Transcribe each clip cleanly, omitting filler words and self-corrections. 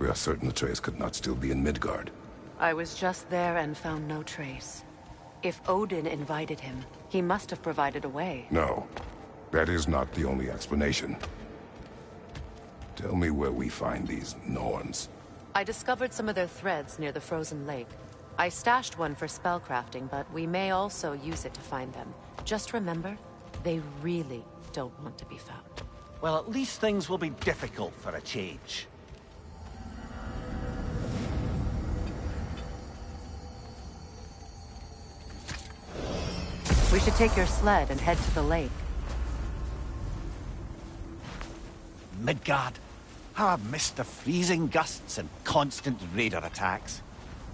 are certain Atreus could not still be in Midgard. I was just there and found no trace. If Odin invited him, he must have provided a way. No, that is not the only explanation. Tell me where we find these Norns. I discovered some of their threads near the frozen lake. I stashed one for spellcrafting, but we may also use it to find them. Just remember, they really don't want to be found. Well, at least things will be difficult for a change. We should take your sled and head to the lake. Midgard. How I've missed the freezing gusts and constant raider attacks.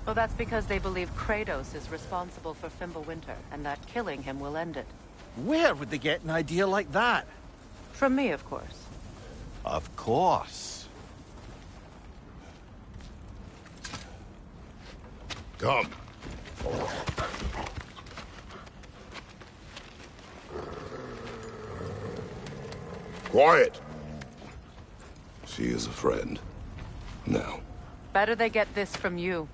Well, that's because they believe Kratos is responsible for Fimbulwinter, and that killing him will end it. Where would they get an idea like that? From me, of course. Of course. Come. Quiet! She is a friend. Now. Better they get this from you.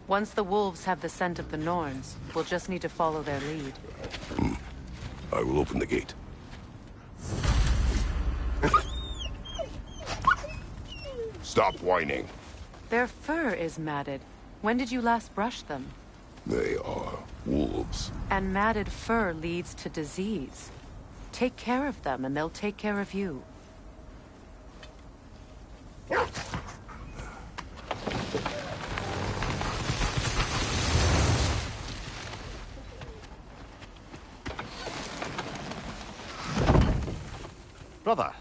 Once the wolves have the scent of the Norns, we'll just need to follow their lead. I will open the gate. Stop whining. Their fur is matted. When did you last brush them? They are wolves. And matted fur leads to disease. Take care of them, and they'll take care of you. Brother,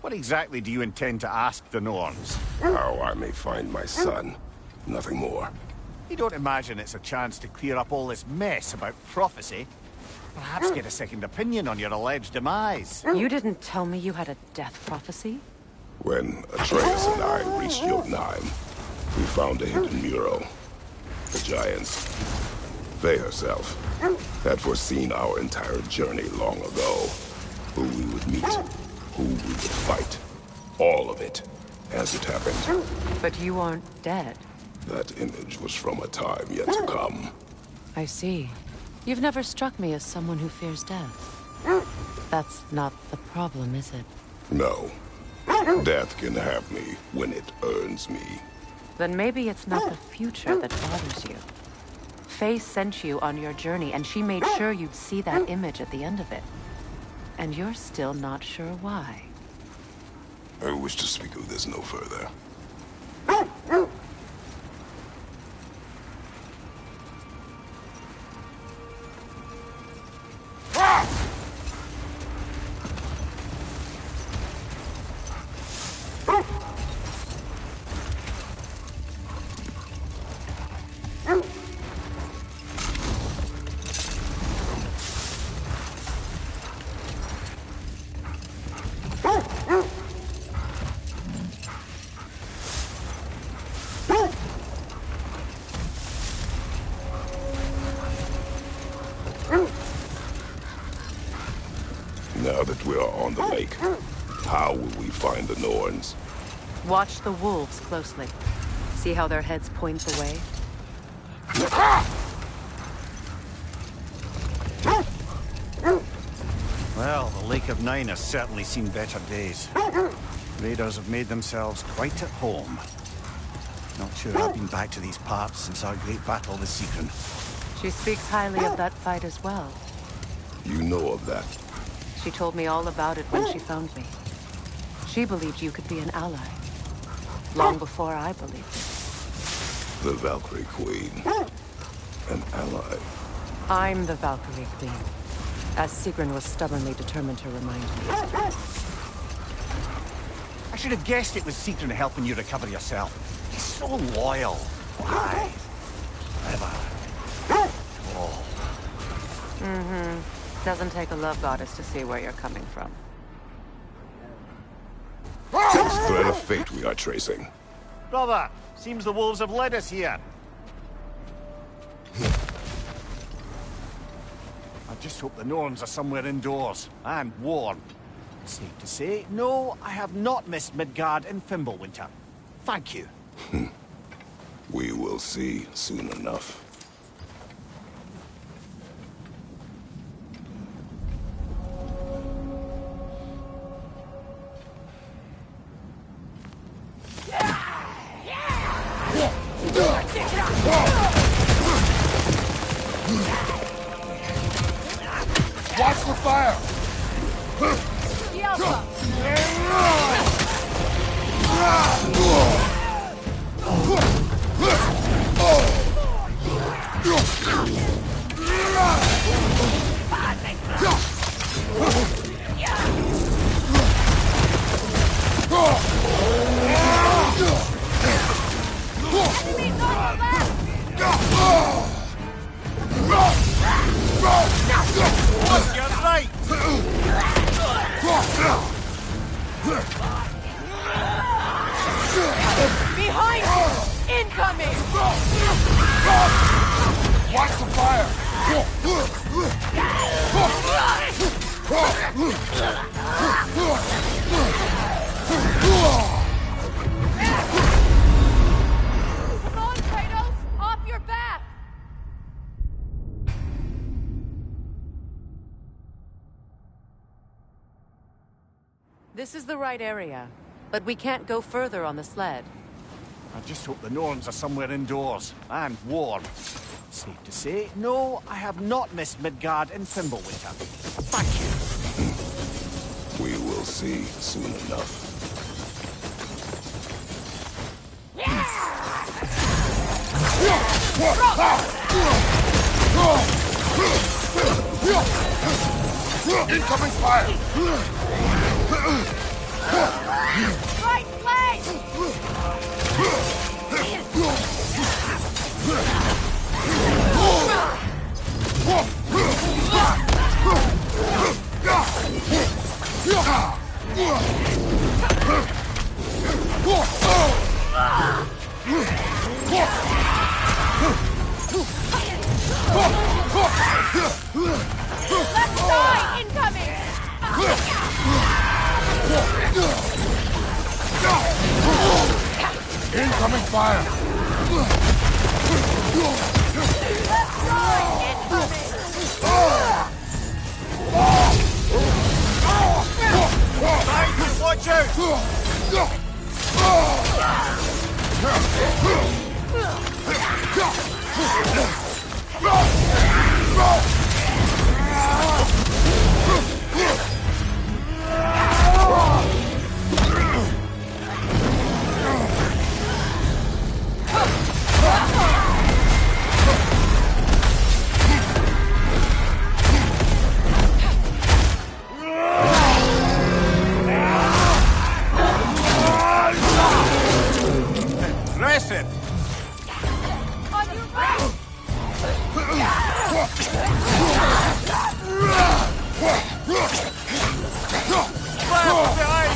what exactly do you intend to ask the Norns? How I may find my son. Nothing more. You don't imagine it's a chance to clear up all this mess about prophecy? Perhaps get a second opinion on your alleged demise. You didn't tell me you had a death prophecy? When Atreus and I reached Jotunheim, we found a hidden mural. The Giants, Faye herself, had foreseen our entire journey long ago. Who we would meet, who we would fight. All of it, as it happened. But you aren't dead. That image was from a time yet to come. I see. You've never struck me as someone who fears death. That's not the problem, is it? No. Death can have me when it earns me. Then maybe it's not the future that bothers you. Faye sent you on your journey, and she made sure you'd see that image at the end of it. And you're still not sure why. I wish to speak of this no further. Now that we are on the lake, how will we find the Norns? Watch the wolves closely. See how their heads point the way? Well, the Lake of Nine has certainly seen better days. Raiders have made themselves quite at home. Not sure I've been back to these parts since our great battle with Sigrun. She speaks highly of that fight as well. You know of that. She told me all about it when she found me. She believed you could be an ally. Long before I believed it. The Valkyrie Queen. An ally. I'm the Valkyrie Queen, as Sigrun was stubbornly determined to remind me. I should have guessed it was Sigrun helping you recover yourself. He's so loyal. Why? Ever. Oh. Doesn't take a love goddess to see where you're coming from. This thread of fate we are tracing. Brother, seems the wolves have led us here. I just hope the Norns are somewhere indoors and warm. Safe to say, no, I have not missed Midgard and Fimbulwinter. Thank you. We will see soon enough. Watch the fire! You're right! Behind you! Incoming! Watch the fire! Come on, Kratos! Off your back! This is the right area, but we can't go further on the sled. I just hope the Norns are somewhere indoors and warm. Safe to say, no, I have not missed Midgard and Fimbulwinter. Thank you. We will see soon enough. Incoming fire! Right place! Left side incoming! Incoming fire! Left side incoming! Watch out! Impressive! On your right! Fire behind!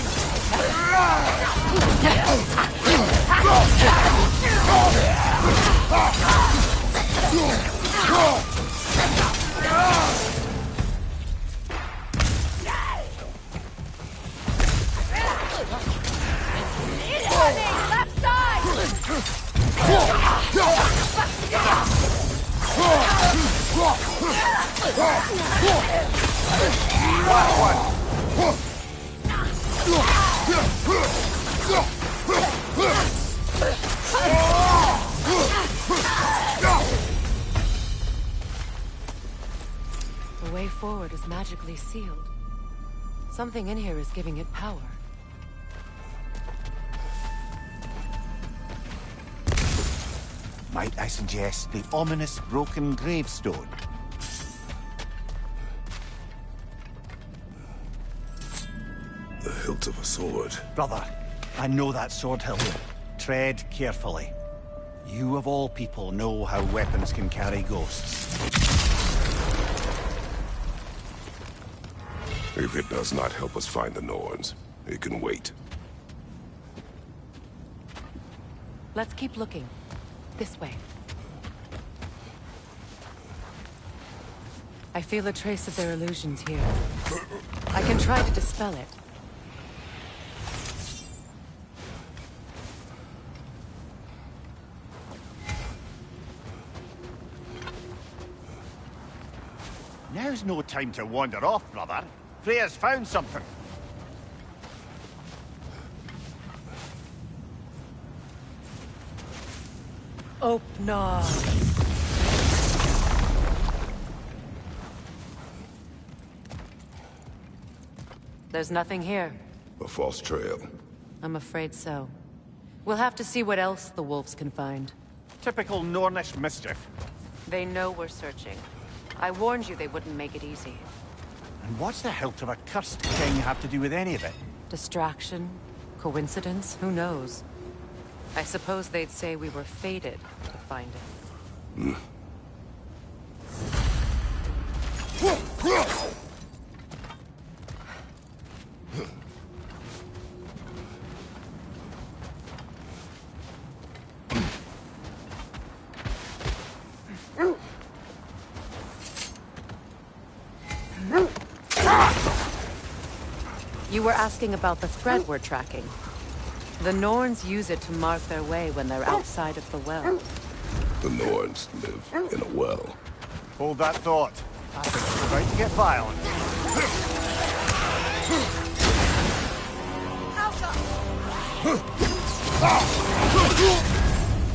Incoming! Left side! The way forward is magically sealed. Something in here is giving it power. Might I suggest the ominous broken gravestone? The hilt of a sword. Brother, I know that sword hilt. Tread carefully. You of all people know how weapons can carry ghosts. If it does not help us find the Norns, it can wait. Let's keep looking. This way. I feel a trace of their illusions here. I can try to dispel it, Now's no time to wander off, brother. Freya's found something. Open. There's nothing here. A false trail. I'm afraid so. We'll have to see what else the wolves can find. Typical Nornish mischief. They know we're searching. I warned you they wouldn't make it easy. And what's the hilt of a cursed king have to do with any of it? Distraction? Coincidence? Who knows? I suppose they'd say we were fated to find it. You were asking about the thread we're tracking. The Norns use it to mark their way when they're outside of the well. The Norns live in a well. Hold that thought. I think it's about to get violent.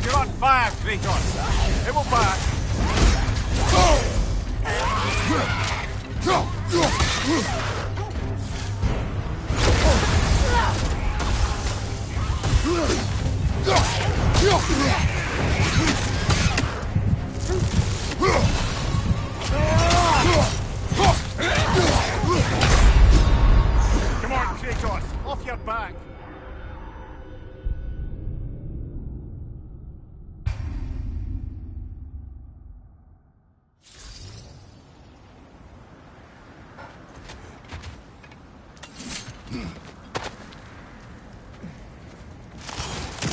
You're on fire, Kratos. It will back. Come on, Kratos. Off your back.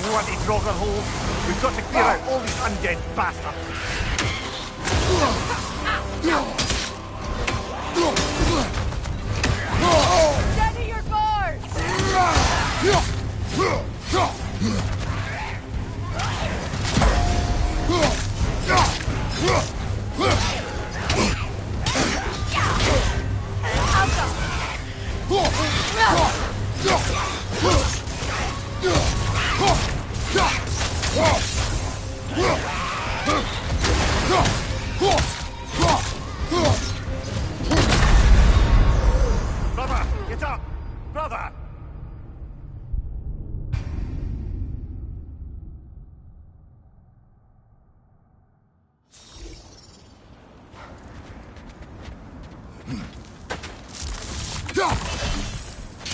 Bloody Draugr hole. We've got to clear out all these undead bastards. Steady your bars! Brother, get up! Brother!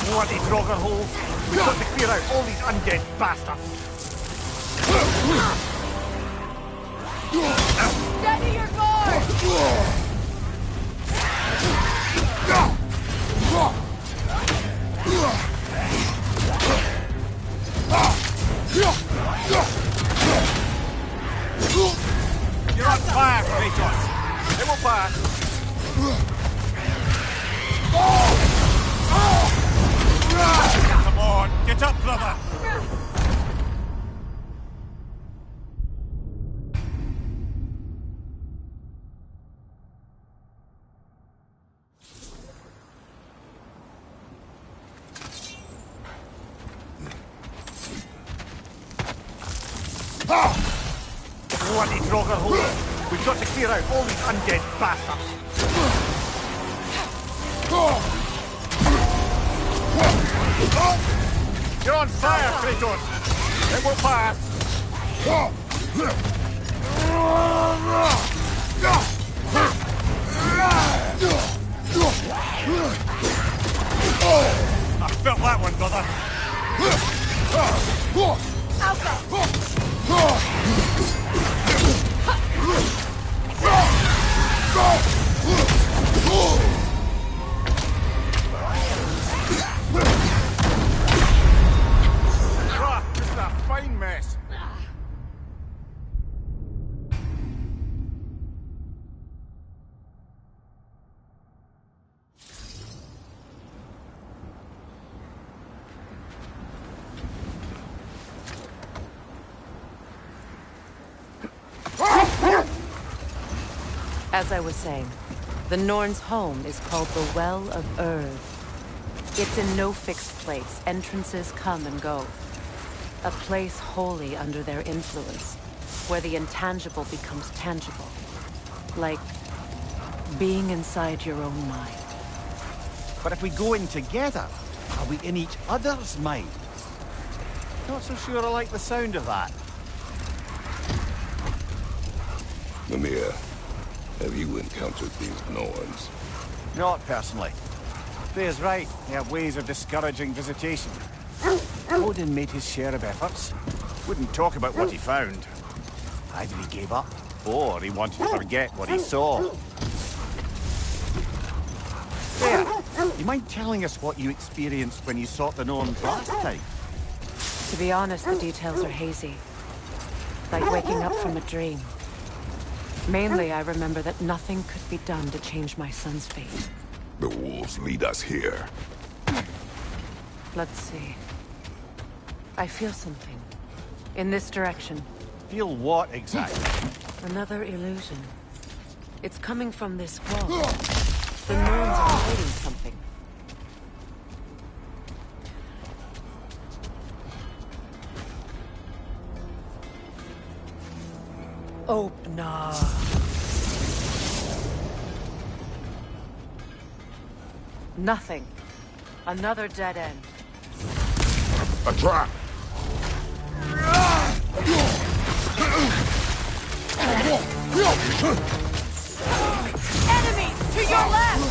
Bloody Draugr holes! We've got to clear out all these undead bastards! Steady your bars! You're on fire, Kratos! It will pass! Come on, get up, brother! Bloody Draugr hole! We've got to clear out all these undead bastards! You're on fire, Kratos! It will pass! I felt that one, brother! This is a fine mess. As I was saying, The Norn's home is called the Well of Erd. It's in no fixed place. Entrances come and go. A place wholly under their influence, where the intangible becomes tangible. Like being inside your own mind. But if we go in together, are we in each other's mind? Not so sure I like the sound of that. Mimir, have you encountered these Norns? Not personally. Thea's right, they have ways of discouraging visitation. Odin made his share of efforts. Wouldn't talk about what he found. Either he gave up, or he wanted to forget what he saw. Thea, you mind telling us what you experienced when you sought the Norns last time? To be honest, the details are hazy. Like waking up from a dream. Mainly, I remember that nothing could be done to change my son's fate. The wolves lead us here. Let's see. I feel something. In this direction. Feel what exactly? Another illusion. It's coming from this wall. The Norns are hiding something. Oh, no. Nothing. Another dead end. A trap! Enemy! To your left!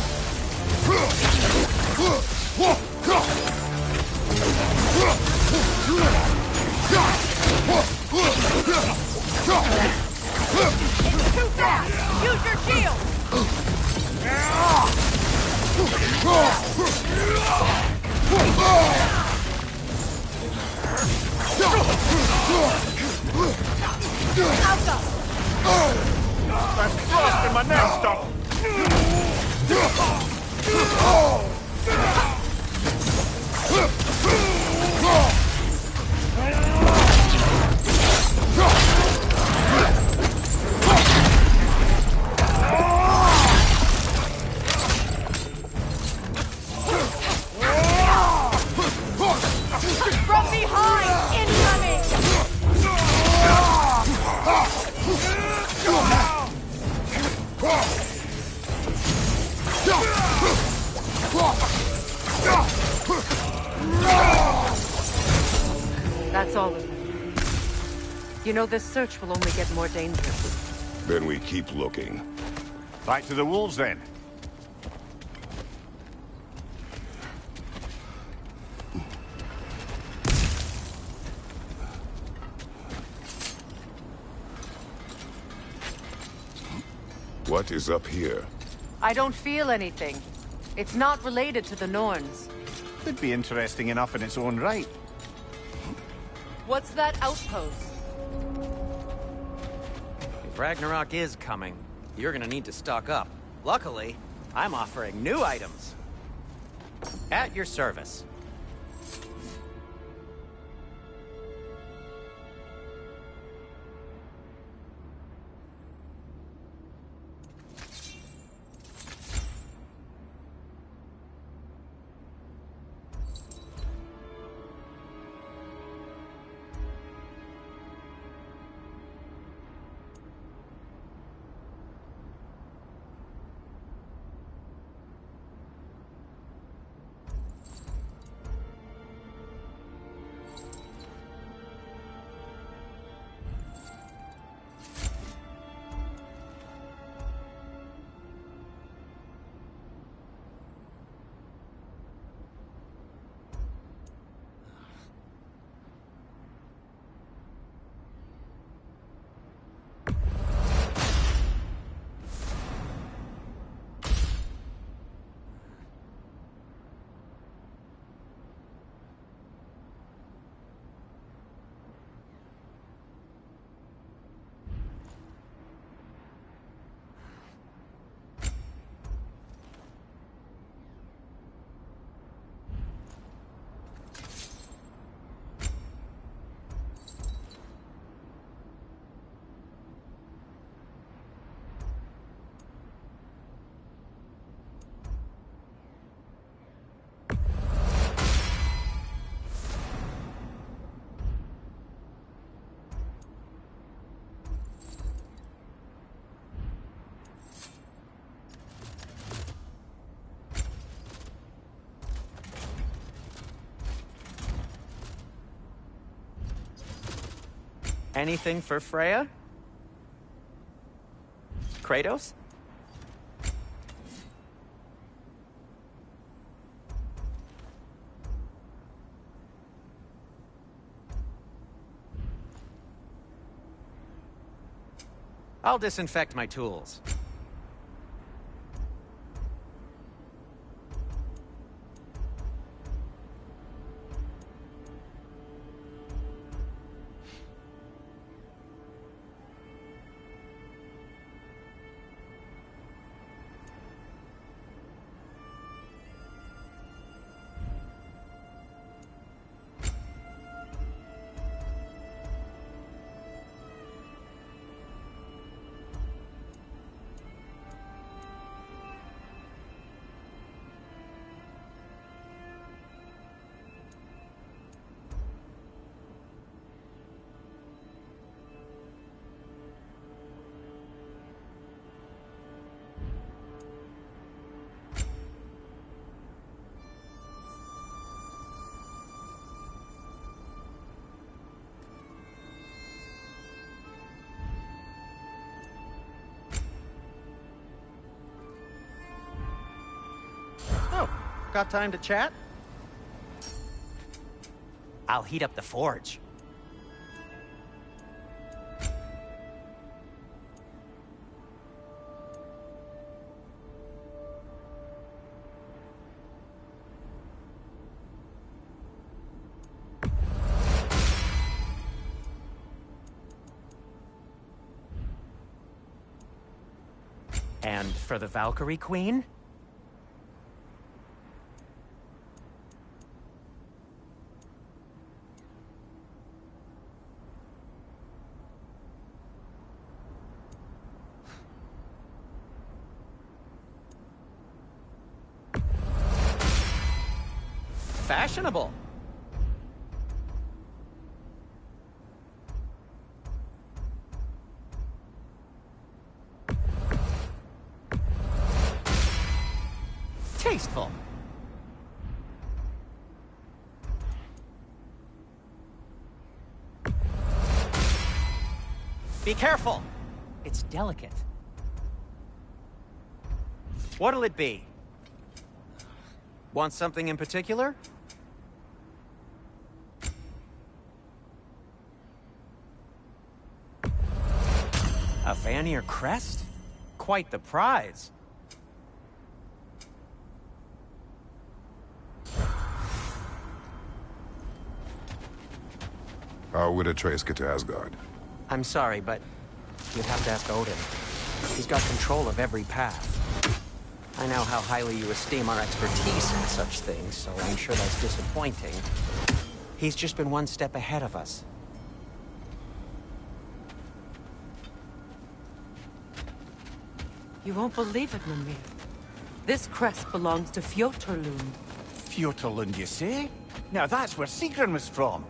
It's too fast! Use your shield! That's frost in my neck stuff! From behind! Incoming! That's all of them. You know, this search will only get more dangerous. Then we keep looking. Back to the wolves, then. What is up here? I don't feel anything. It's not related to the Norns. Could be interesting enough in its own right. What's that outpost? If Ragnarok is coming, you're gonna need to stock up. Luckily, I'm offering new items. At your service. Anything for Freya? Kratos? I'll disinfect my tools. Oh, got time to chat? I'll heat up the forge. And for the Valkyrie Queen? Fashionable. Tasteful. Be careful. It's delicate. What'll it be? Want something in particular? A Vanir crest? Quite the prize. How would Atreus get to Asgard? I'm sorry, but you'd have to ask Odin. He's got control of every path. I know how highly you esteem our expertise in such things, so I'm sure that's disappointing. He's just been one step ahead of us. You won't believe it, Mimir. This crest belongs to Fjotorlund. Fjotorlund, you say? Now that's where Sigrun was from.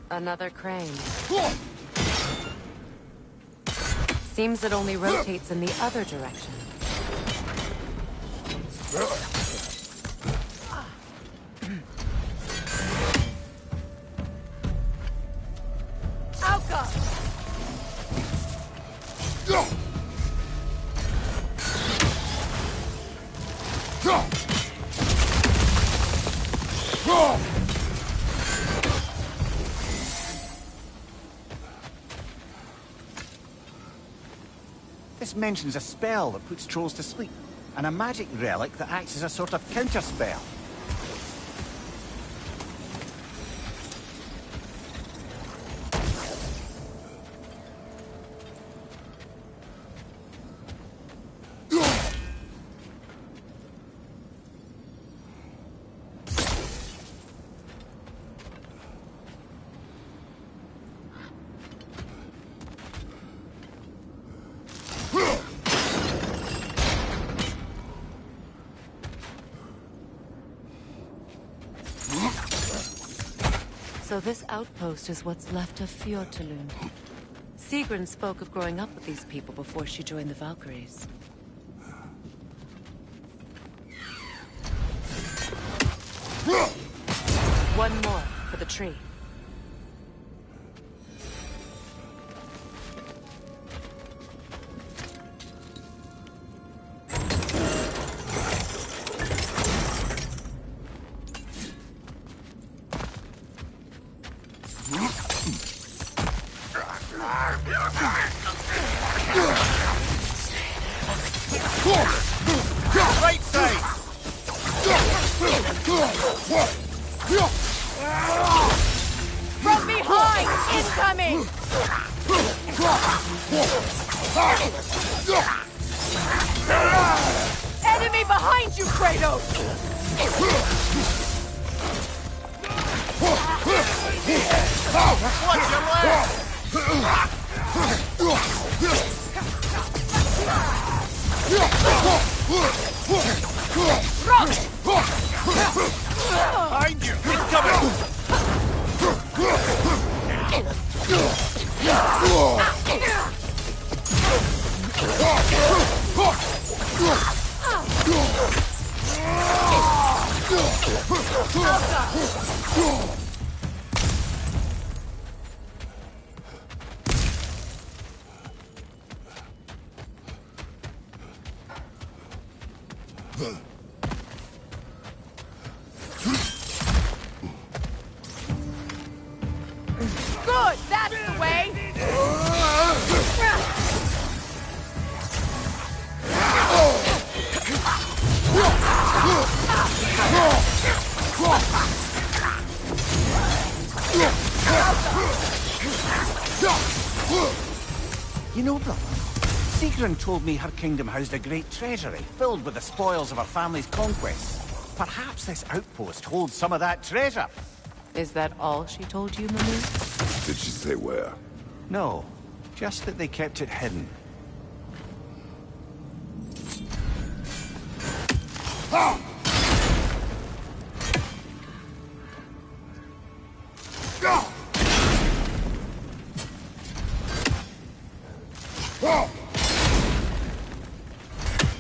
Another crane. Seems it only rotates in the other direction. This mentions a spell that puts trolls to sleep, and a magic relic that acts as a sort of counter-spell. So this outpost is what's left of Fjotorlund. Sigrun spoke of growing up with these people before she joined the Valkyries. One more for the tree. Right side! From behind! Incoming! Enemy behind you, Kratos! Watch your left! Behind you! Incoming! Good! That's the way! You know, brother, Sigrun told me her kingdom housed a great treasury filled with the spoils of her family's conquests. Perhaps this outpost holds some of that treasure. Is that all she told you, Manu? Did she say where? No, just that they kept it hidden.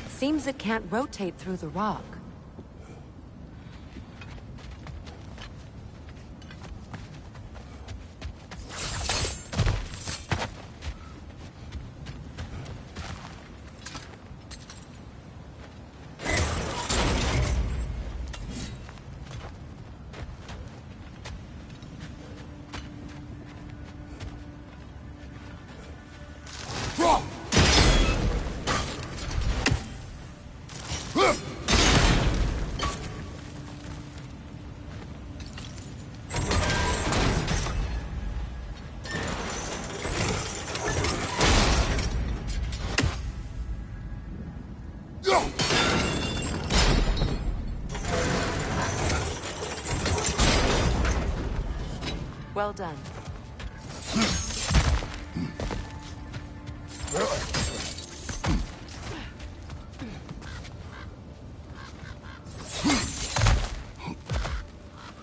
Seems it can't rotate through the rock. Well done.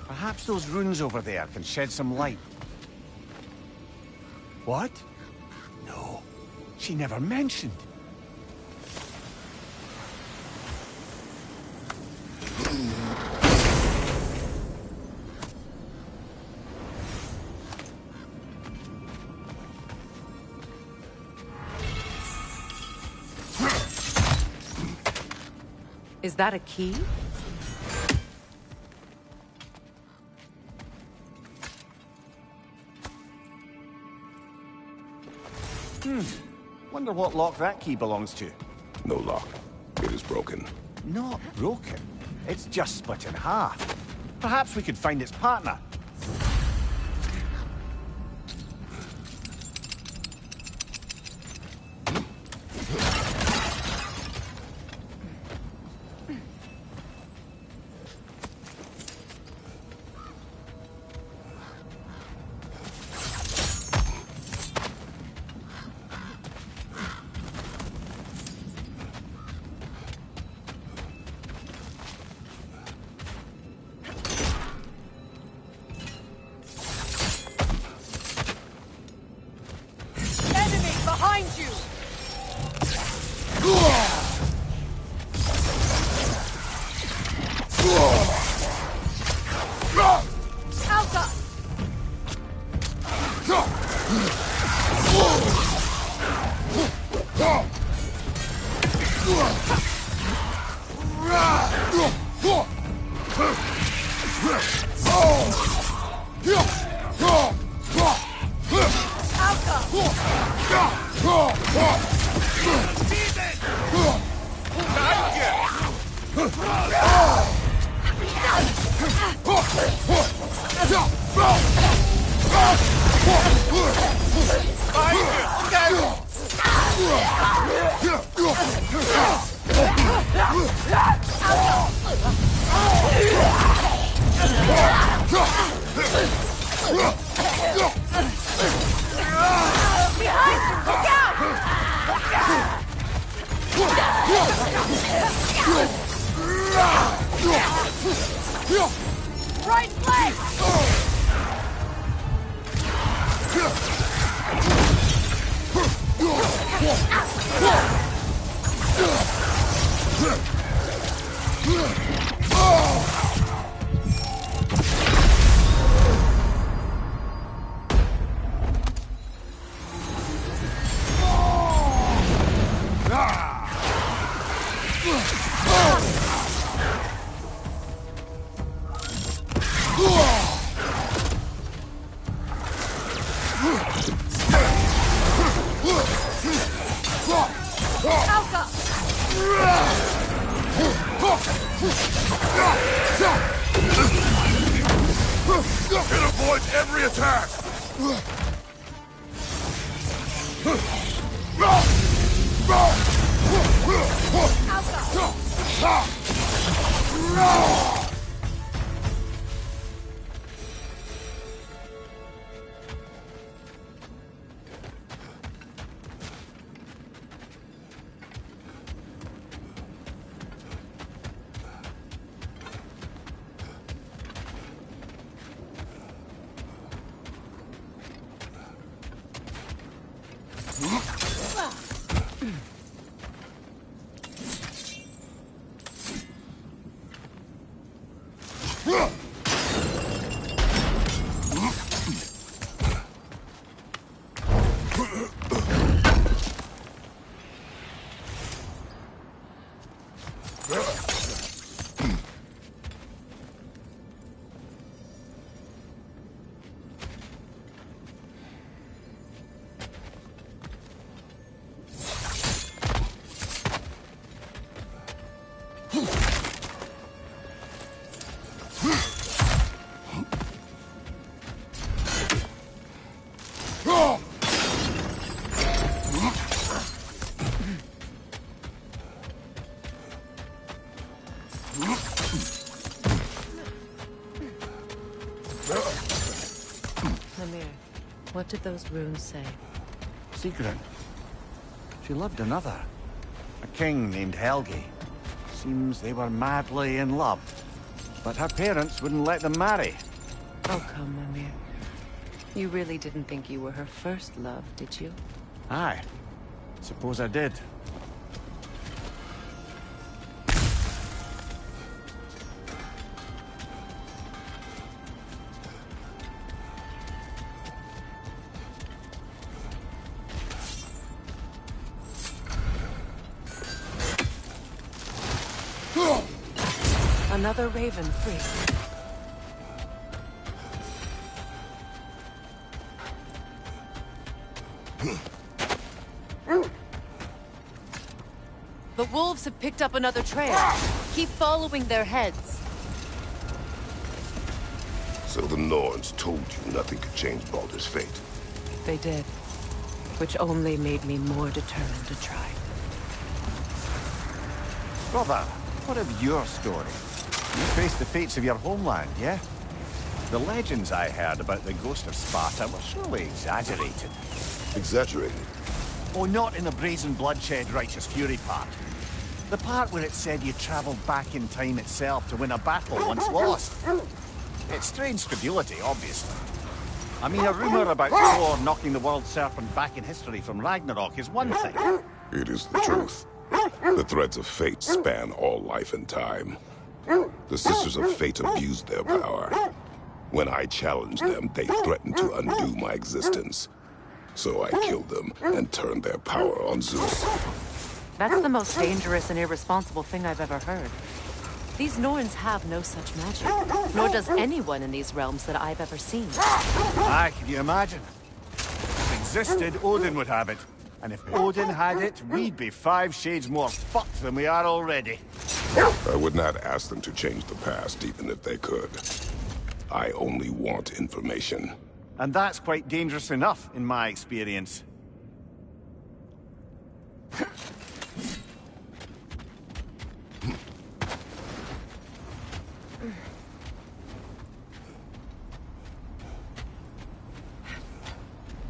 Perhaps those runes over there can shed some light. What? No, she never mentioned. Is that a key? Wonder what lock that key belongs to. No lock. It is broken. Not broken. It's just split in half. Perhaps we could find its partner. Alka! Right flank! It avoids every attack! What did those runes say? Secret. She loved another. A king named Helgi. Seems they were madly in love. But her parents wouldn't let them marry. Oh, come, Mimir. You really didn't think you were her first love, did you? Aye. Suppose I did. Another raven free. The wolves have picked up another trail. Keep following their heads. So the Norns told you nothing could change Baldur's fate. They did. Which only made me more determined to try. Brother, what of your story? You faced the fates of your homeland, yeah? The legends I heard about the ghost of Sparta were surely exaggerated. Exaggerated? Oh, not in the brazen bloodshed righteous fury part. The part where it said you traveled back in time itself to win a battle once lost. It's strange credulity, obviously. I mean, a rumor about Thor knocking the world serpent back in history from Ragnarok is one thing. It is the truth. The threads of fate span all life and time. The Sisters of Fate abused their power. When I challenged them, they threatened to undo my existence. So I killed them and turned their power on Zeus. That's the most dangerous and irresponsible thing I've ever heard. These Norns have no such magic, nor does anyone in these realms that I've ever seen. Ah, can you imagine? If it existed, Odin would have it. And if Odin had it, we'd be 5 shades more fucked than we are already. I would not ask them to change the past, even if they could. I only want information. And that's quite dangerous enough, in my experience.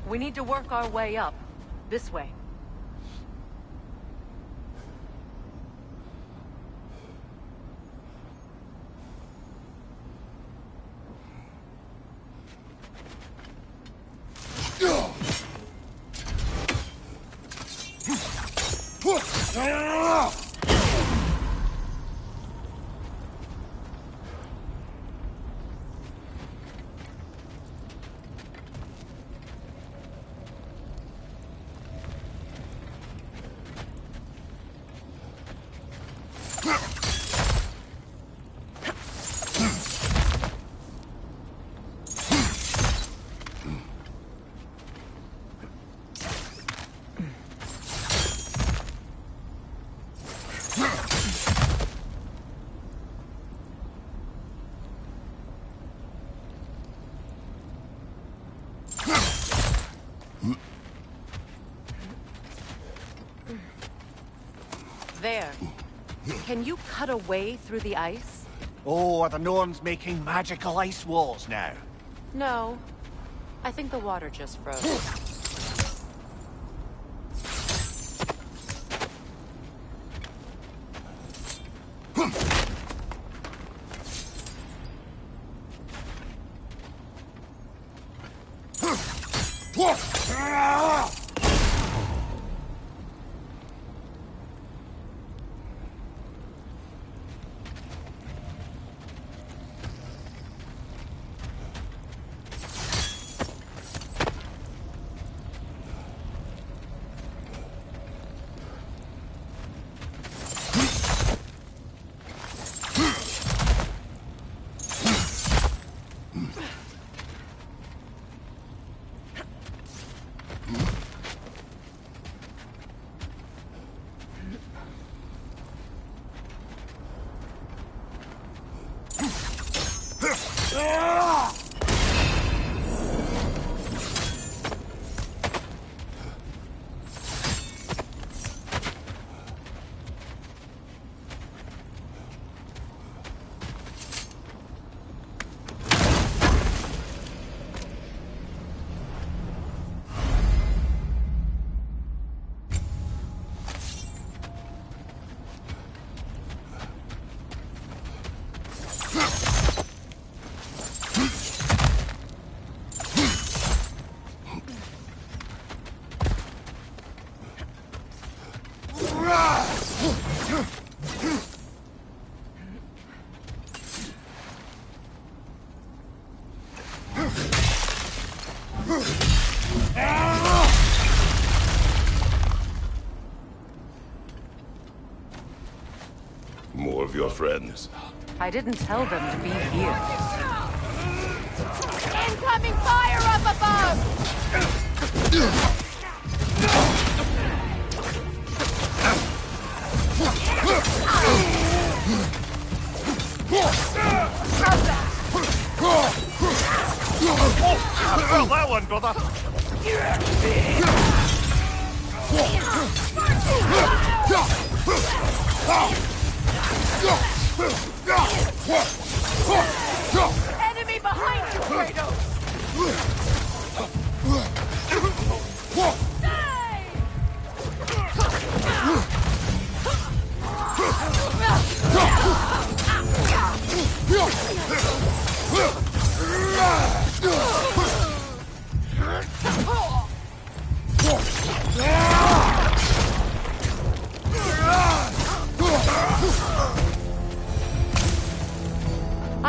We need to work our way up. This way. There. Can you cut a way through the ice? Oh, are the Norns making magical ice walls now? No. I think the water just froze. More of your friends. I didn't tell them to be here. Incoming fire up above! Well, that one, brother. Enemy behind you, Kratos!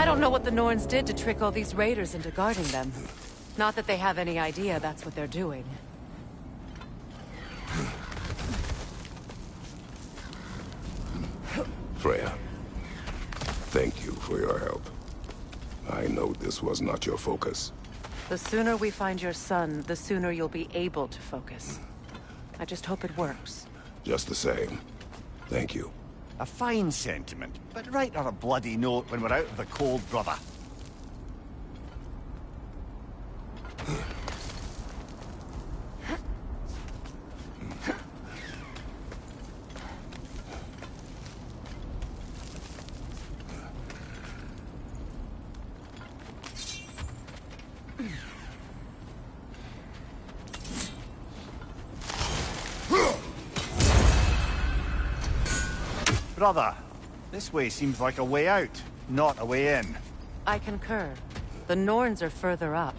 I don't know what the Norns did to trick all these raiders into guarding them. Not that they have any idea that's what they're doing. Freya, thank you for your help. I know this was not your focus. The sooner we find your son, the sooner you'll be able to focus. I just hope it works. Just the same, thank you. A fine sentiment, but write her a bloody note when we're out of the cold, brother. Brother, this way seems like a way out, not a way in. I concur. The Norns are further up.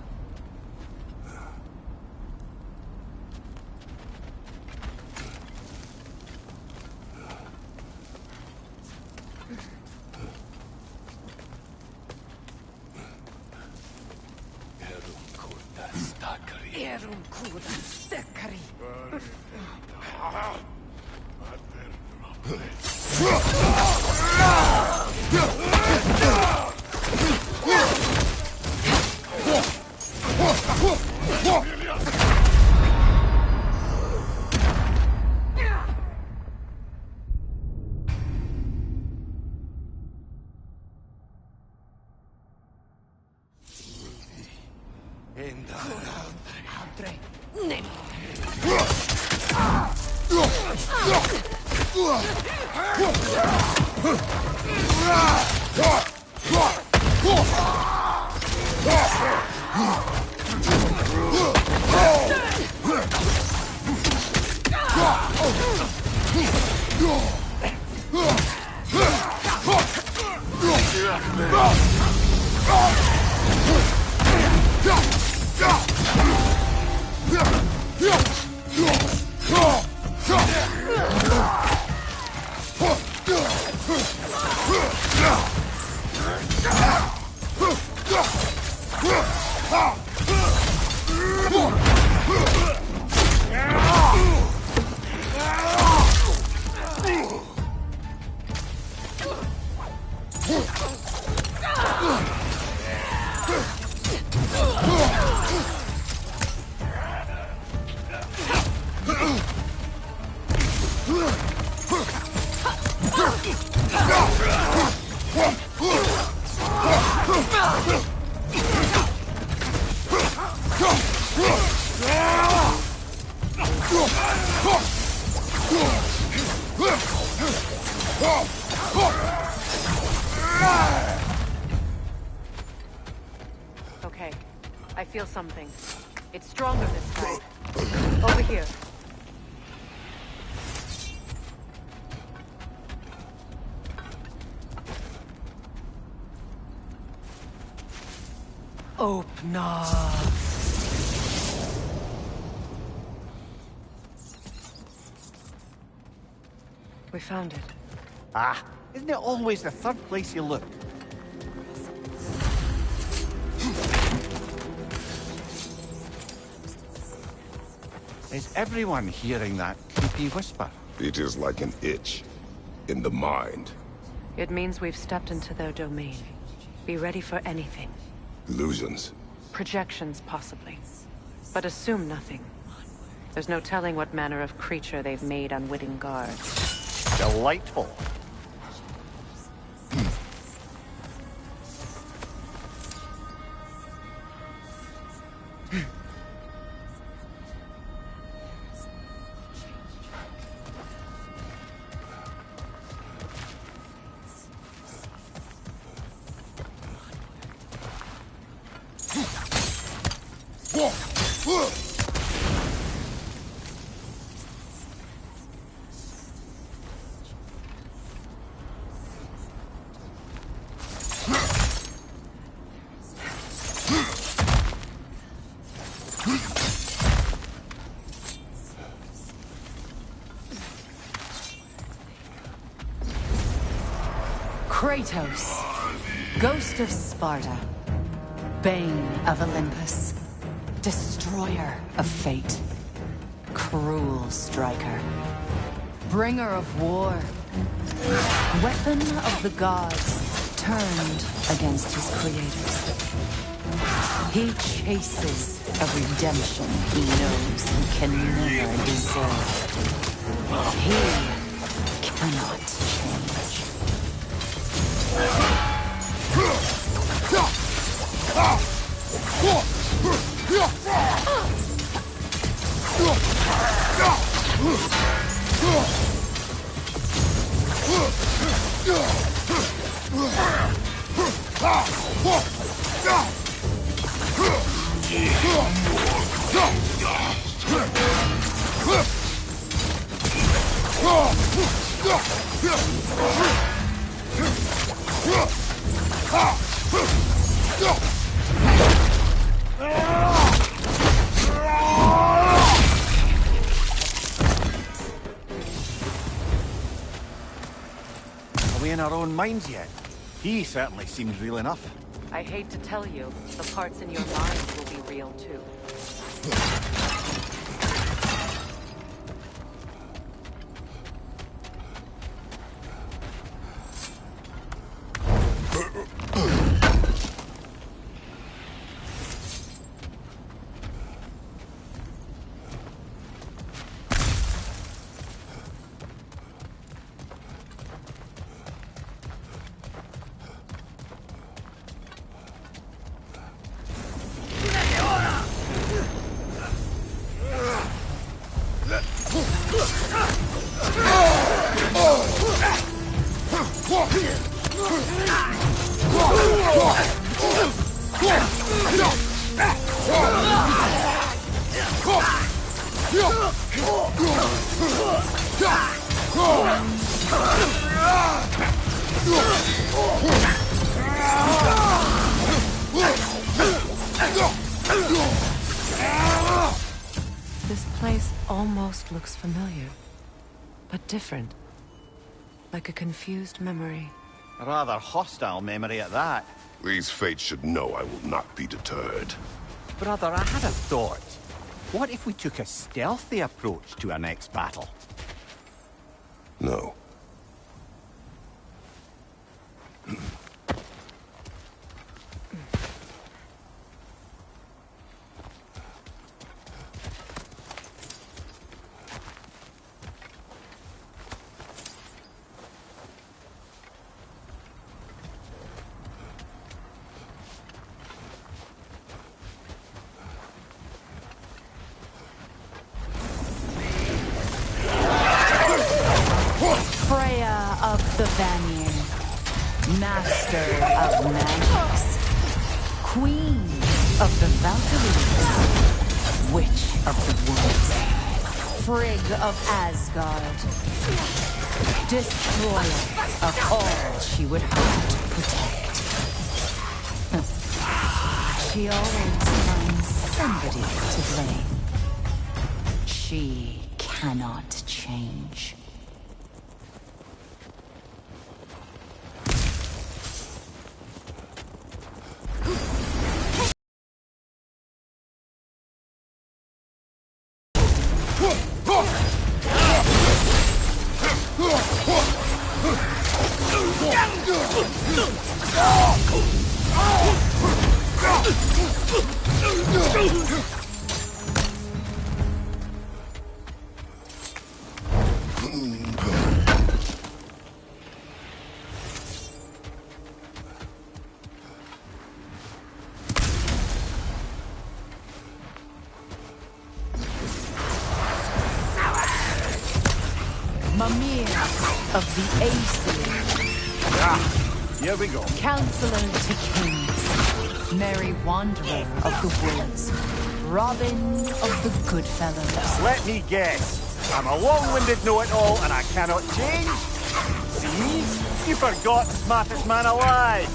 Okay, I feel something. It's stronger this time. Over here. Open up. We found it. Ah, isn't it always the third place you look? Is everyone hearing that creepy whisper? It is like an itch in the mind. It means we've stepped into their domain. Be ready for anything. Illusions. Projections, possibly. But assume nothing. There's no telling what manner of creature they've made unwitting guard. Delightful. Kratos! Ghost of Sparta, Bane of Olympus, Destroyer of Fate, Cruel Striker, Bringer of War, Weapon of the Gods turned against his creators. He chases a redemption he knows he can never deserve. He cannot change. Are we in our own minds yet? He certainly seems real enough. I hate to tell you, the parts in your mind will be real too. This place almost looks familiar, but different. Like a confused memory. A rather hostile memory at that. These fates should know I will not be deterred. Brother, I had a thought. What if we took a stealthy approach to our next battle? No. Freya of the Vanir, Master of Magics, Queen of the Valkyries, Witch of the Woods, Frigg of Asgard, Destroyer of all she would hope to protect. She always finds somebody to blame. She cannot change. Mimir of the Aesir. Ah, here we go. Counselor to kings, Merry Wanderer of the woods, Robin of the Goodfellows. Let me guess. I'm a long-winded know-it-all and I cannot change? See? You forgot the smartest man alive.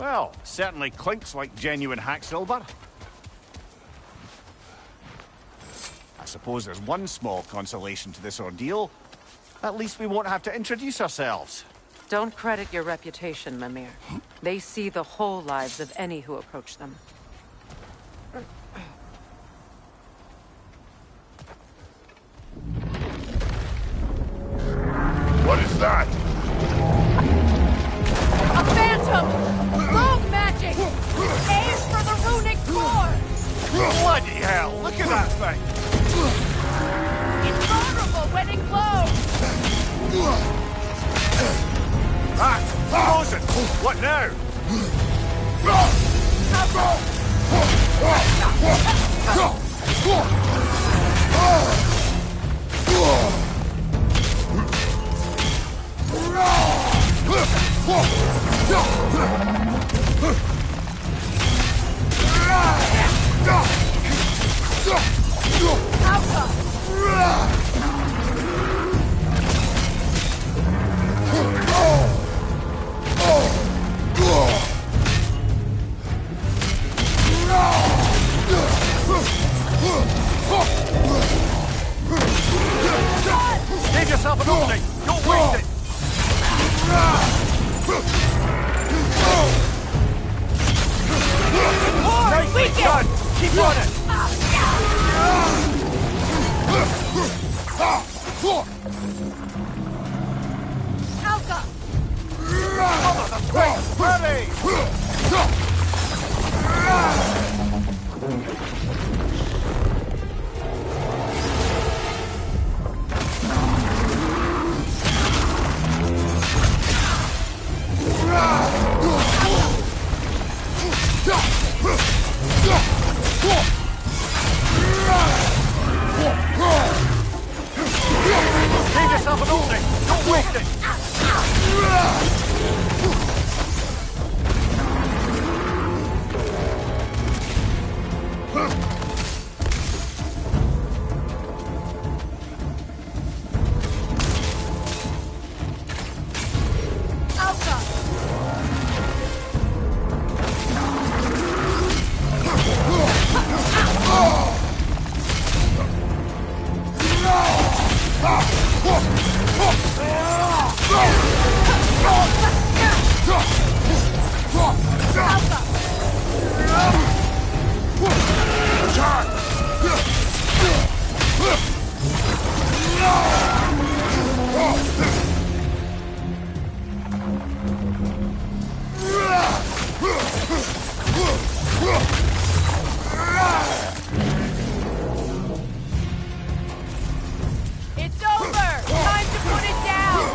Well, certainly clinks like genuine hack silver. I suppose there's one small consolation to this ordeal. At least we won't have to introduce ourselves. Don't credit your reputation, Mimir. They see the whole lives of any who approach them. What is that? A phantom! Rogue magic! Aim for the runic core! Bloody hell, look at that thing! It's vulnerable when it glows! Ah, frozen! What now? Give yourself an opening! Don't waste it! Nicely done! Keep on it! Alka! Quick! Hurry! Give yourself an opening! Don't waste it! Alka! It's over! Time to put it down!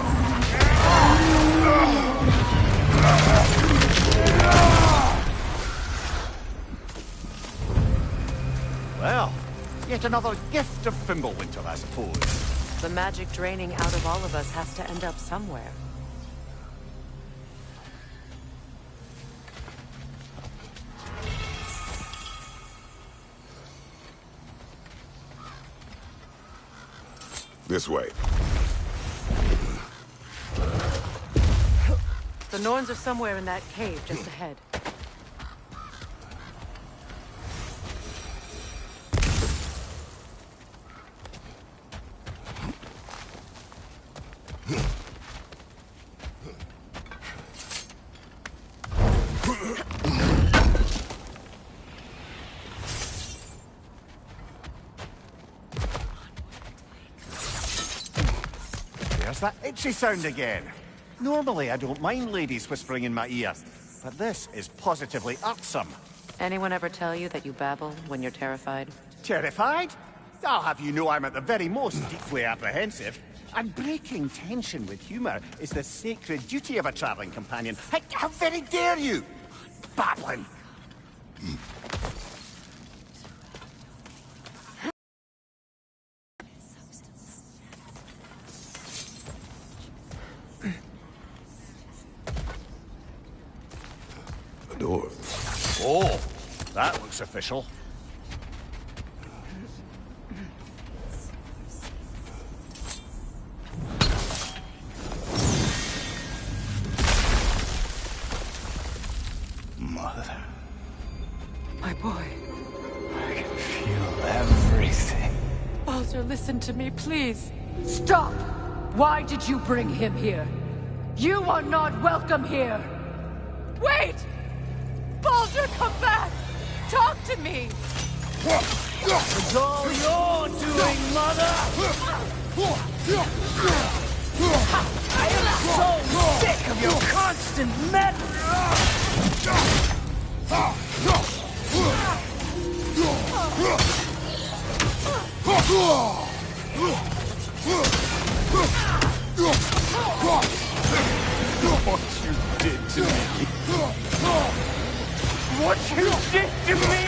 Well, yet another gift of Fimbulwinter, I suppose. The magic draining out of all of us has to end up somewhere. This way. The Norns are somewhere in that cave just ahead. There's that itchy sound again. Normally, I don't mind ladies whispering in my ear, but this is positively irksome. Anyone ever tell you that you babble when you're terrified? Terrified? I'll have you know I'm at the very most deeply apprehensive. And breaking tension with humour is the sacred duty of a travelling companion. How very dare you! Babbling! A door. Oh, that looks official. listen to me, please. Stop! Why did you bring him here? You are not welcome here! Wait! Baldur, come back! Talk to me! It's all your doing, Mother! I am so sick of your constant What you did to me! What you did to me!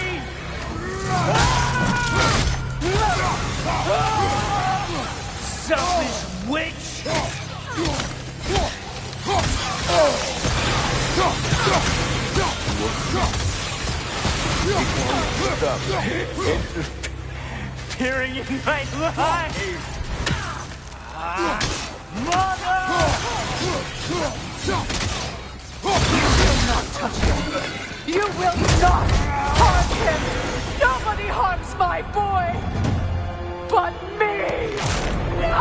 Selfish witch! Interfering in my life! Mother! You will not harm him! Nobody harms my boy! But me! No!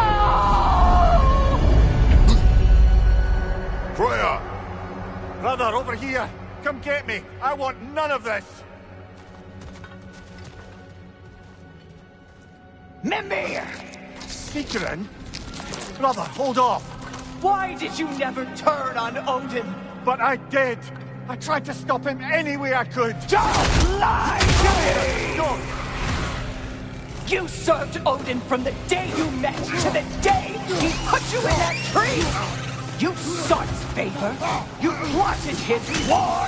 Freya! Brother, over here! Come get me! I want none of this! Mimir! Sigrun? Brother, hold off! Why did you never turn on Odin? But I did! I tried to stop him any way I could! Don't lie to me! Don't! You served Odin from the day you met to the day he put you in that tree! You sought his favor! You plotted his war!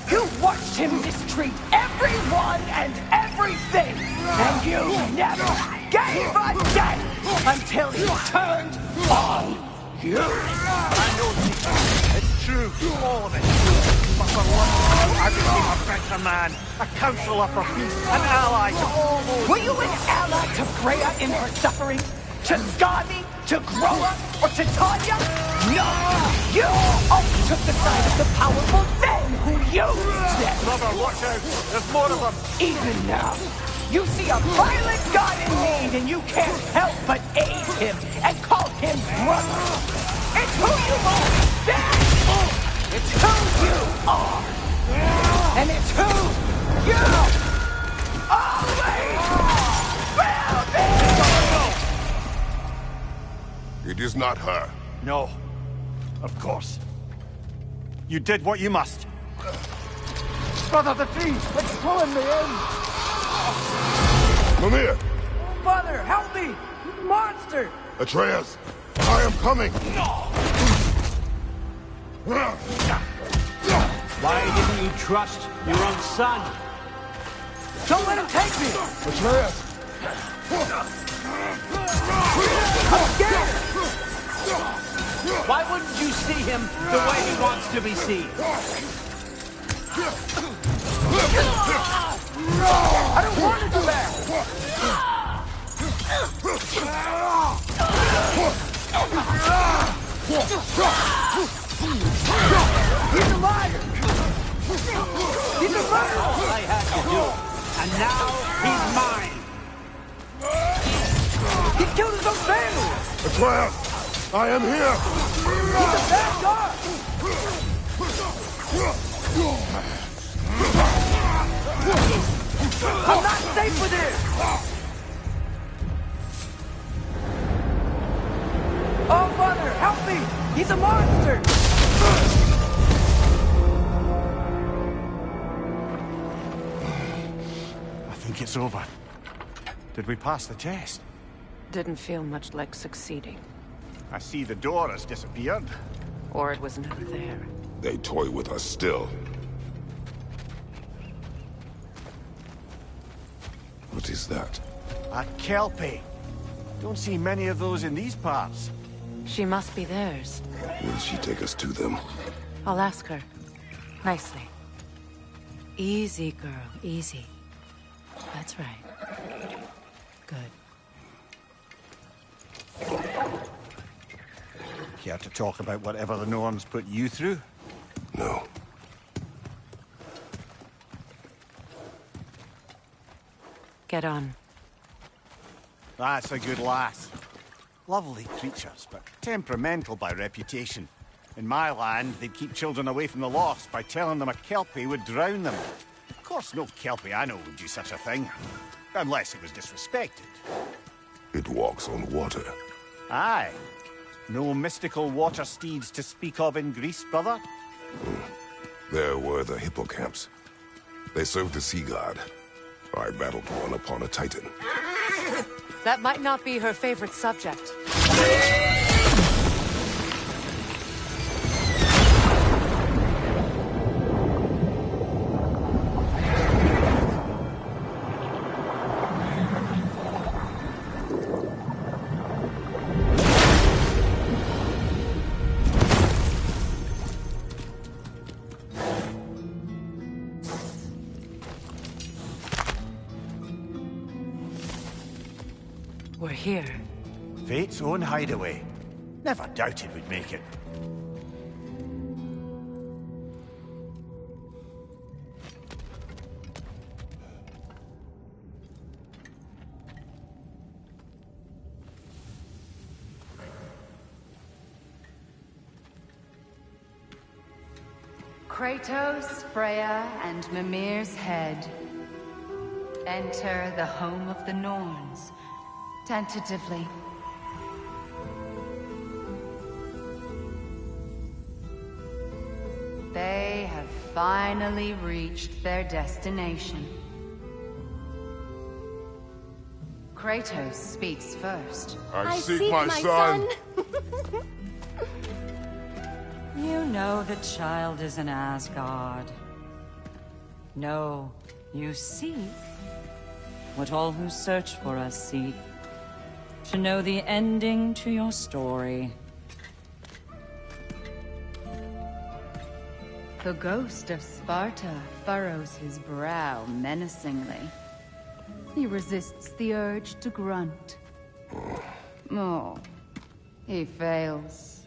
You watched him mistreat everyone and everything! And you never gave a damn until he turned on you! I know it's true, all of it. But for one, I became a better man, a counselor for peace, an ally to all those... Were you an ally to Freya in her suffering? To Skadi? To Groa? Or to Tanya? No! You always took the side of the powerful men who used them! Brother, watch out! There's more of them! Even now, you see a violent god in need and you can't help but aid him and call him brother! It's who you always been! It's who you are! And it's who you always will be! It is not her. No. Of course. You did what you must. Brother, the tree! It's pulling me in! Mimir! Father, help me! Monster! Atreus! I am coming! Why didn't you trust your own son? Don't let him take me! Atreus! I'm scared! Why wouldn't you see him the way he wants to be seen? I don't want to do that! He's a liar! He's a liar! All I had to do, and now he's mine. He killed his own family! Atreus! I am here! He's a bad guy! I'm not safe with him! Oh, Father, help me! He's a monster! I think it's over. Did we pass the test? Didn't feel much like succeeding. I see the door has disappeared. Or it was never there. They toy with us still. What is that? A Kelpie. Don't see many of those in these parts. She must be theirs. Will she take us to them? I'll ask her. Nicely. Easy, girl. Easy. That's right. Good. Care to talk about whatever the Norns put you through? No. Get on. That's a good lass. Lovely creatures, but temperamental by reputation. In my land, they'd keep children away from the lost by telling them a Kelpie would drown them. Of course, no Kelpie I know would do such a thing. Unless it was disrespected. It walks on water. Aye. No mystical water steeds to speak of in Greece, brother? There were the hippocamps. They served the sea god. I battled one upon a titan. That might not be her favorite subject. We're here. Fate's own hideaway. Never doubted we'd make it. Kratos, Freya, and Mimir's head. Enter the home of the Norns. Tentatively. They have finally reached their destination. Kratos speaks first. I seek my son. You know the child is in Asgard. No, you seek what all who search for us seek. To know the ending to your story. The ghost of Sparta furrows his brow menacingly. He resists the urge to grunt. Oh, he fails.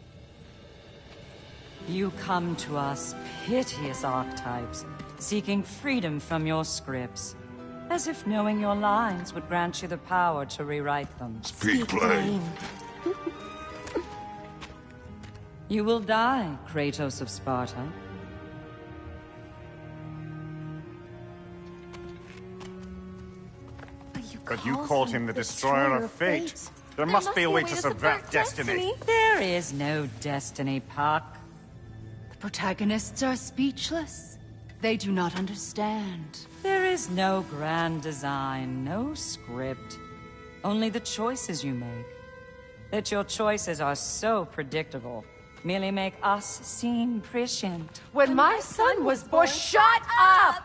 You come to us, piteous archetypes, seeking freedom from your scripts. As if knowing your lines would grant you the power to rewrite them. Speak plain. You will die, Kratos of Sparta. But you called him the Destroyer of Fate. There must be a way to subvert destiny. There is no destiny, Puck. The protagonists are speechless. They do not understand. There is no grand design, no script. Only the choices you make. That your choices are so predictable merely make us seem prescient. When my son was born, shut up!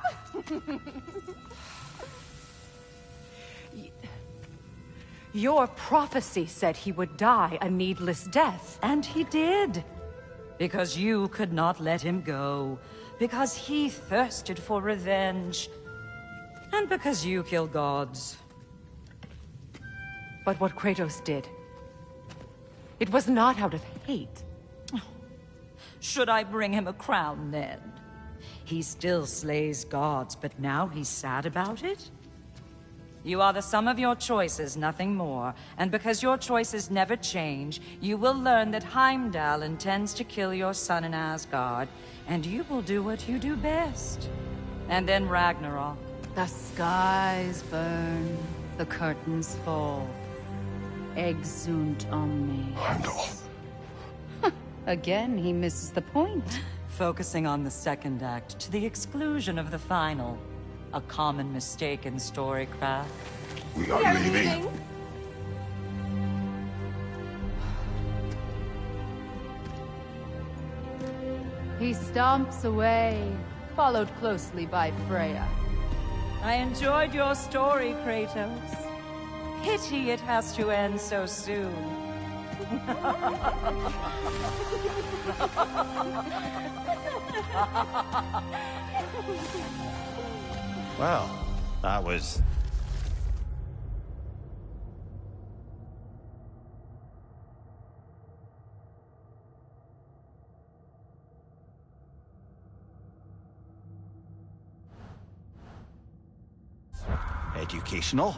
Your prophecy said he would die a needless death. And he did. Because you could not let him go. Because he thirsted for revenge. And because you kill gods. But what Kratos did, it was not out of hate. Should I bring him a crown then? He still slays gods, but now he's sad about it? You are the sum of your choices, nothing more. And because your choices never change, you will learn that Heimdall intends to kill your son in Asgard, and you will do what you do best. And then Ragnarok. The skies burn, the curtains fall. Exunt omnes. Heimdall. Again, he misses the point. Focusing on the second act to the exclusion of the final. A common mistake in storycraft. We are leaving. He stomps away, followed closely by Freya. I enjoyed your story, Kratos. Pity it has to end so soon. Well, that was... educational?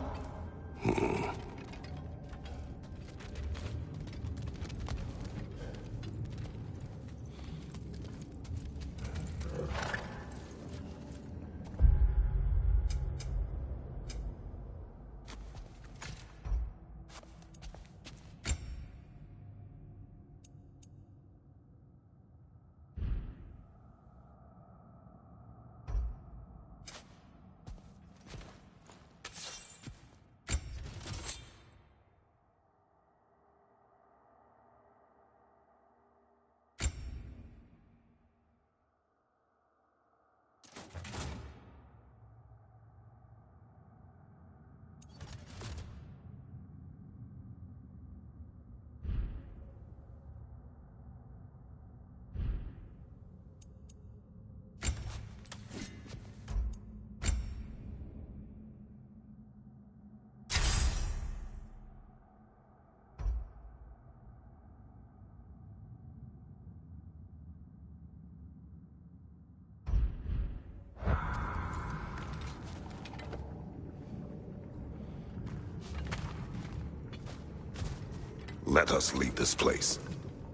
Let us leave this place.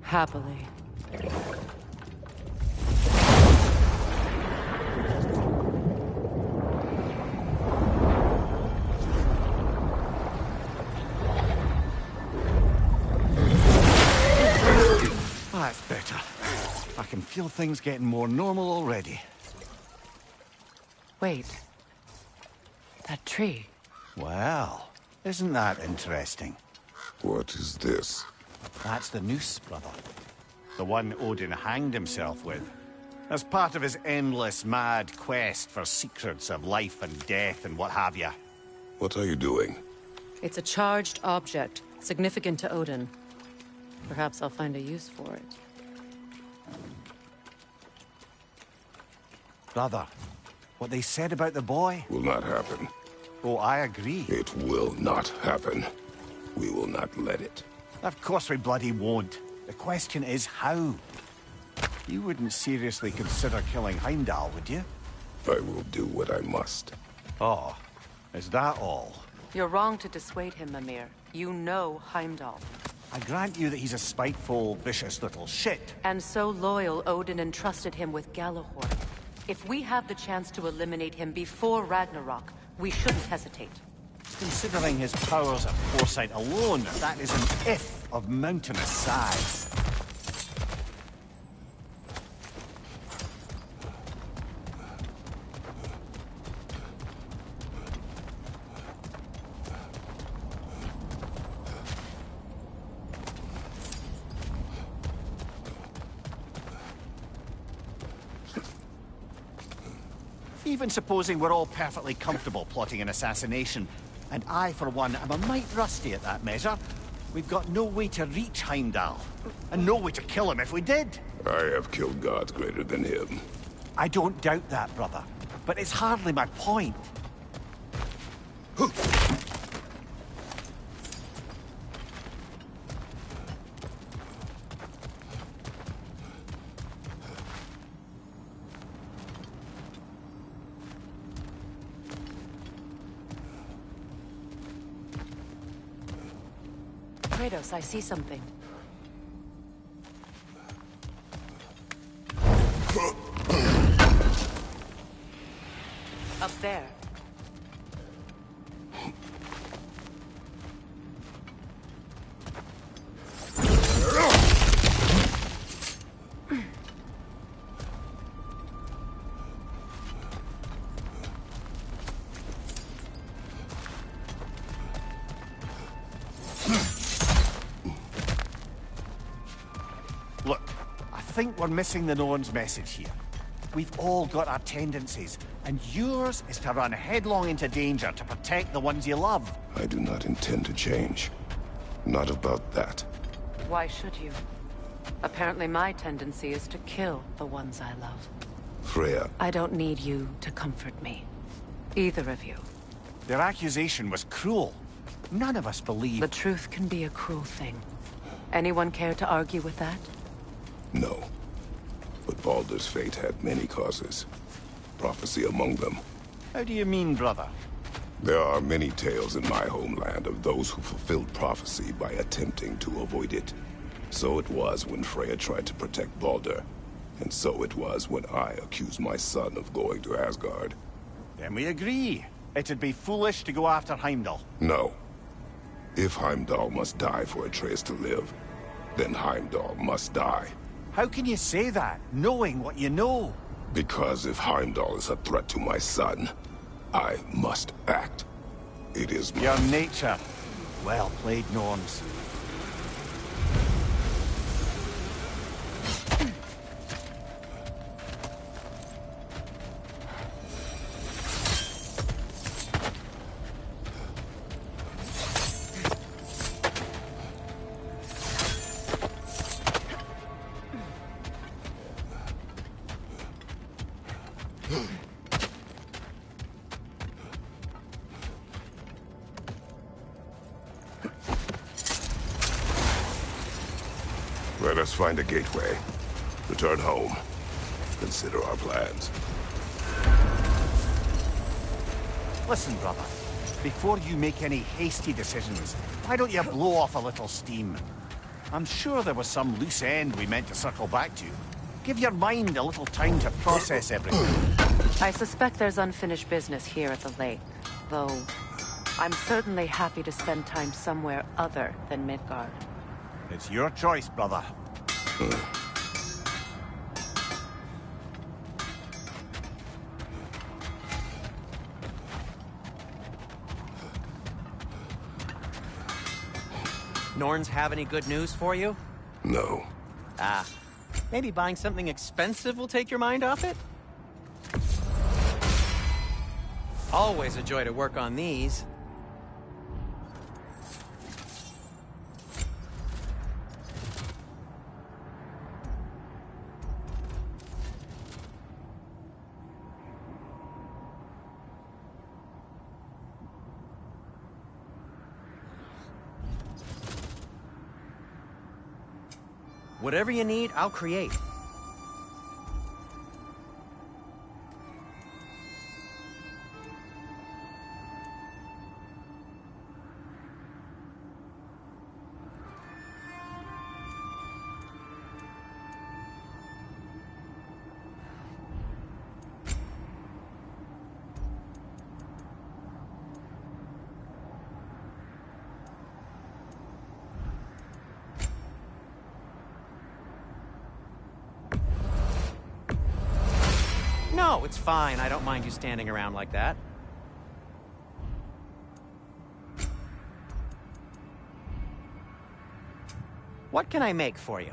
Happily. That's better. I can feel things getting more normal already. Wait. That tree. Well, isn't that interesting? What is this? That's the noose, brother. The one Odin hanged himself with. As part of his endless, mad quest for secrets of life and death and what have you. What are you doing? It's a charged object, significant to Odin. Perhaps I'll find a use for it. Brother, what they said about the boy? Will not happen. Oh, I agree. It will not happen. We will not let it. Of course we bloody won't. The question is how? You wouldn't seriously consider killing Heimdall, would you? I will do what I must. Oh, is that all? You're wrong to dissuade him, Mimir. You know Heimdall. I grant you that he's a spiteful, vicious little shit. And so loyal, Odin entrusted him with Galahorn. If we have the chance to eliminate him before Ragnarok, we shouldn't hesitate. Considering his powers of foresight alone, that is an if of mountainous size. Even supposing we're all perfectly comfortable plotting an assassination, and I, for one, am a mite rusty at that measure, we've got no way to reach Heimdall, and no way to kill him if we did. I have killed gods greater than him. I don't doubt that, brother, but it's hardly my point. Kratos, I see something. Up there. Look, I think we're missing the Norn's message here. We've all got our tendencies, and yours is to run headlong into danger to protect the ones you love. I do not intend to change. Not about that. Why should you? Apparently my tendency is to kill the ones I love. Freya, I don't need you to comfort me. Either of you. Their accusation was cruel. None of us believe... The truth can be a cruel thing. Anyone care to argue with that? no. But Baldur's fate had many causes. Prophecy among them. How do you mean, brother? There are many tales in my homeland of those who fulfilled prophecy by attempting to avoid it. So it was when Freya tried to protect Baldur. And so it was when I accused my son of going to Asgard. Then we agree. It'd be foolish to go after Heimdall. No. If Heimdall must die for Atreus to live, then Heimdall must die. How can you say that, knowing what you know? Because if Heimdall is a threat to my son, I must act. It is my... Your nature. Well played, Norns. Let us find a gateway. Return home. Consider our plans. Listen, brother. Before you make any hasty decisions, why don't you blow off a little steam? I'm sure there was some loose end we meant to circle back to. Give your mind a little time to process everything. I suspect there's unfinished business here at the lake, though I'm certainly happy to spend time somewhere other than Midgard. It's your choice, brother. Norns have any good news for you? No. Ah, maybe buying something expensive will take your mind off it? Always a joy to work on these. Whatever you need, I'll create. No, it's fine. I don't mind you standing around like that. What can I make for you?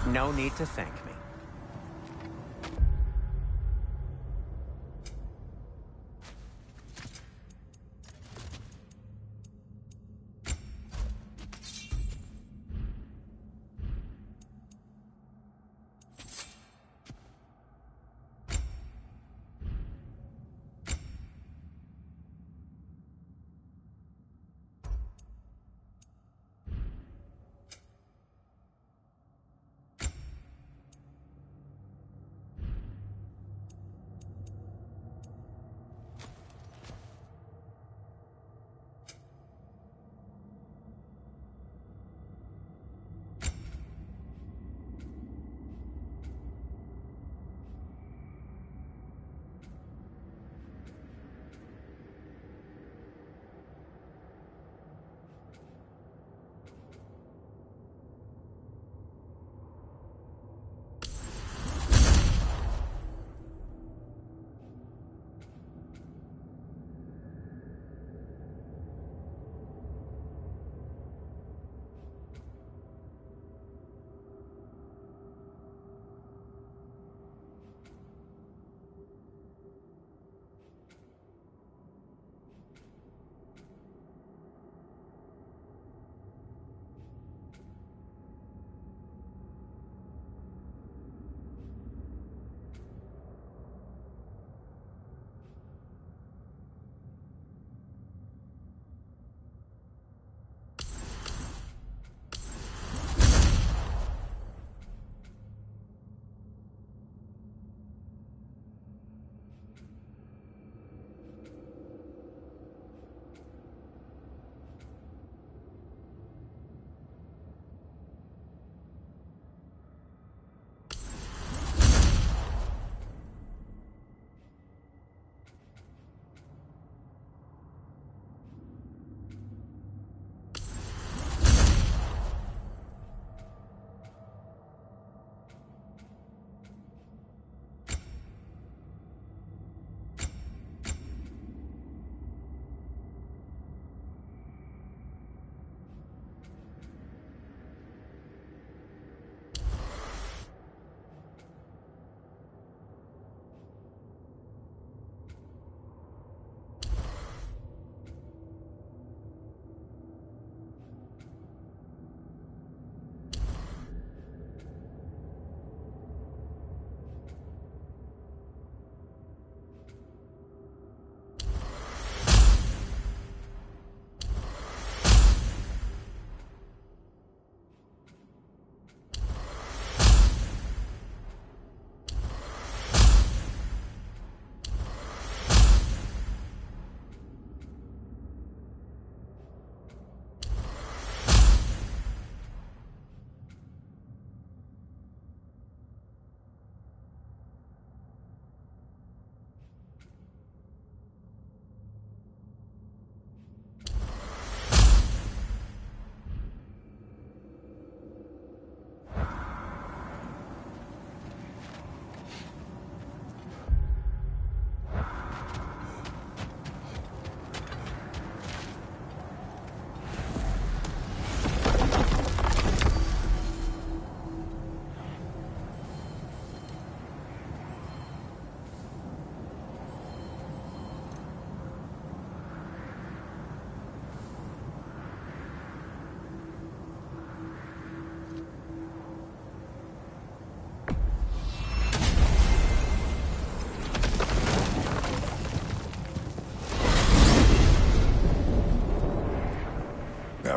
No need to thank me.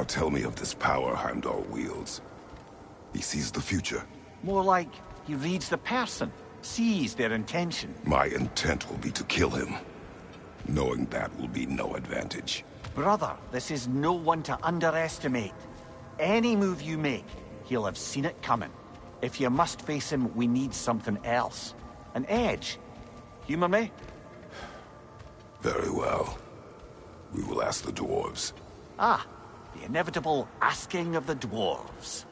tell me of this power Heimdall wields. He sees the future. More like he reads the person, sees their intention. My intent will be to kill him. Knowing that will be no advantage. Brother, this is no one to underestimate. Any move you make, he'll have seen it coming. If you must face him, we need something else. An edge. Humor me? Very well. We will ask the dwarves. Ah, the inevitable asking of the dwarves.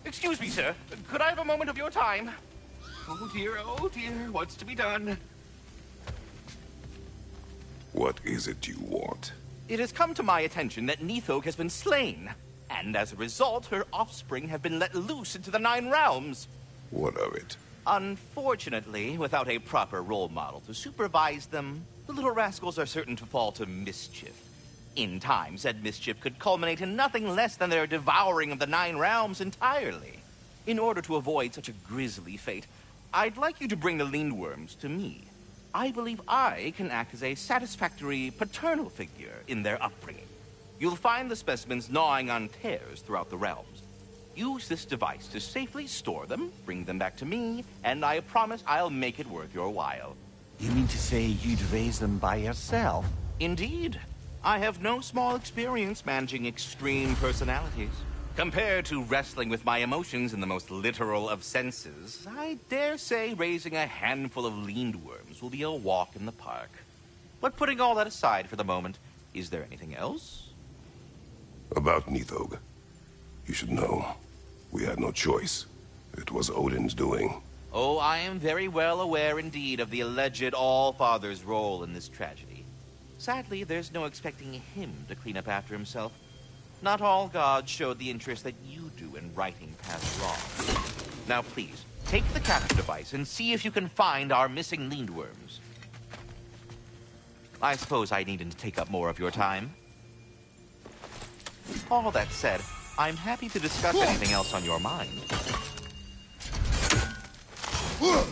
Excuse me, sir. Could I have a moment of your time? Oh dear, what's to be done? What is it you want? It has come to my attention that Nithog has been slain, and as a result, her offspring have been let loose into the Nine Realms. What of it? Unfortunately, without a proper role model to supervise them, the little rascals are certain to fall to mischief. In time, said mischief could culminate in nothing less than their devouring of the Nine Realms entirely. In order to avoid such a grisly fate, I'd like you to bring the Lindworms to me. I believe I can act as a satisfactory paternal figure in their upbringing. You'll find the specimens gnawing on tears throughout the realms. Use this device to safely store them, bring them back to me, and I promise I'll make it worth your while. You mean to say you'd raise them by yourself? Indeed. I have no small experience managing extreme personalities. Compared to wrestling with my emotions in the most literal of senses, I dare say raising a handful of Lindworms will be a walk in the park. But putting all that aside for the moment, is there anything else? About Nithog. You should know. We had no choice. It was Odin's doing. Oh, I am very well aware indeed of the alleged All-Father's role in this tragedy. Sadly, there's no expecting him to clean up after himself. Not all gods showed the interest that you do in righting past wrongs. Now please, take the capture device and see if you can find our missing Lindworms. I suppose I needn't take up more of your time. All that said, I'm happy to discuss anything else on your mind. Huh.